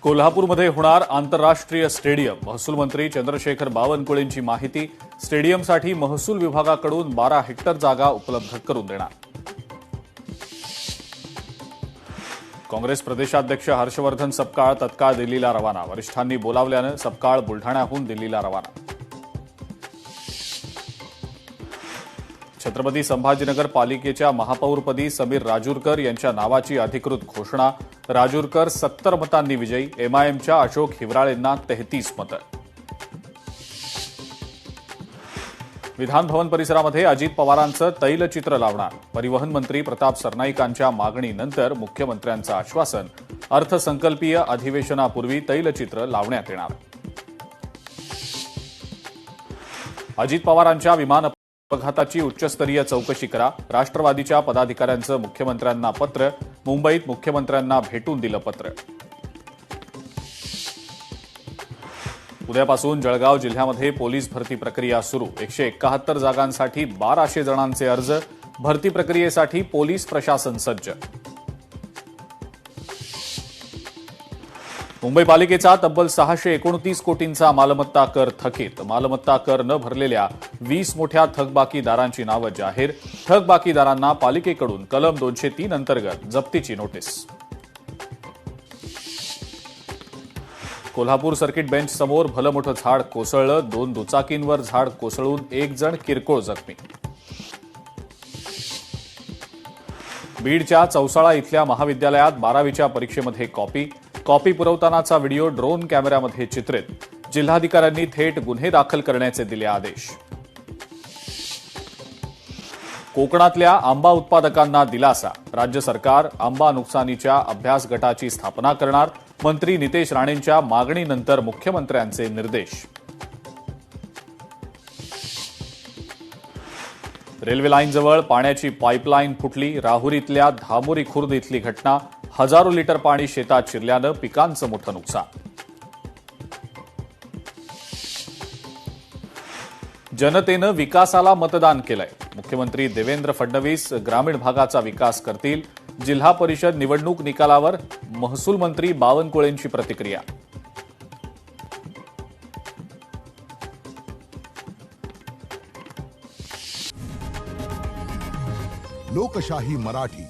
कोल्हापूरमध्ये होणार आंतरराष्ट्रीय स्टेडियम। महसूल मंत्री चंद्रशेखर बावनकुळेंची माहिती। स्टेडियमसाठी महसूल विभागाकडून 12 हेक्टर जागा उपलब्ध करून देणार। काँग्रेस प्रदेशाध्यक्ष हर्षवर्धन सपकाळ तत्काळ दिल्लीला रवाना। वरिष्ठांनी बोलावल्यानं सपकाळ बुलढाण्याहून दिल्लीला रवाना। छत्रपती संभाजीनगर पालिकेच्या महापौरपदी समीर राजूरकर यांच्या नावाची अधिकृत घोषणा। राजूरकर 70 मतांनी विजयी। एमआयएमच्या अशोक हिवराळेंना 33 मतं। विधान भवन परिसरामध्ये अजित पवारांचं तैलचित्र लावणार। परिवहन मंत्री प्रताप सरनाईकांच्या मागणीनंतर मुख्यमंत्र्यांचं आश्वासन। अर्थसंकल्पीय अधिवेशनापूर्वी तैलचित्र लावण्यात येणार। अजित पवारांच्या विमान अपघाताची उच्चस्तरीय चौकशी करा। राष्ट्रवादीच्या पदाधिकाऱ्यांचं मुख्यमंत्र्यांना पत्र। मुंबईत मुख्यमंत्र्यांना भेटून दिलं पत्र। उद्यापासून जळगाव जिल्ह्यामध्ये पोलीस भरती प्रक्रिया सुरू। 171 जागांसाठी 1200 जणांचे अर्ज। भरती प्रक्रियेसाठी पोलीस प्रशासन सज्ज। मुंबई पालिकेचा तब्बल 629 कोटींचा मालमत्ता कर थकीत। मालमत्ता कर न भरलेल्या 20 मोठ्या थकबाकीदारांची नावं जाहीर। थकबाकीदारांना पालिकेकडून कलम 203 अंतर्गत जप्तीची नोटीस। कोल्हापूर सर्किट बेंच समोर भलं मोठं झाड कोसळलं। 2 दुचाकींवर झाड कोसळून 1 जण किरकोळ जखमी। बीडच्या चौसाळा इथल्या महाविद्यालयात 12वीच्या परीक्षेमध्ये कॉपी पुरवतानाचा व्हिडिओ ड्रोन कॅमेऱ्यामध्ये चित्रित। जिल्हाधिकाऱ्यांनी थेट गुन्हे दाखल करण्याचे दिले आदेश। कोकणातल्या आंबा उत्पादकांना दिलासा। राज्य सरकार आंबा नुकसानीच्या अभ्यास गटाची स्थापना करणार। मंत्री नितेश राणेंच्या मागणीनंतर मुख्यमंत्र्यांचे निर्देश। रेल्वे लाईनजवळ पाण्याची पाईपलाईन फुटली। राहुरीतल्या धामोरी खुर्द इथली घटना। हजारो लिटर पाणी शेतात शिरल्यानं पिकांचं मोठं नुकसान। जनतेनं विकासाला मतदान केलंय। मुख्यमंत्री देवेंद्र फडणवीस ग्रामीण भागाचा विकास करतील। जिल्हा परिषद निवडणूक निकालावर महसूल मंत्री बावनकुळेंची प्रतिक्रिया। लोकशाही मराठी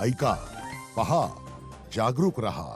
ऐका, पहा, जागरूक रहा।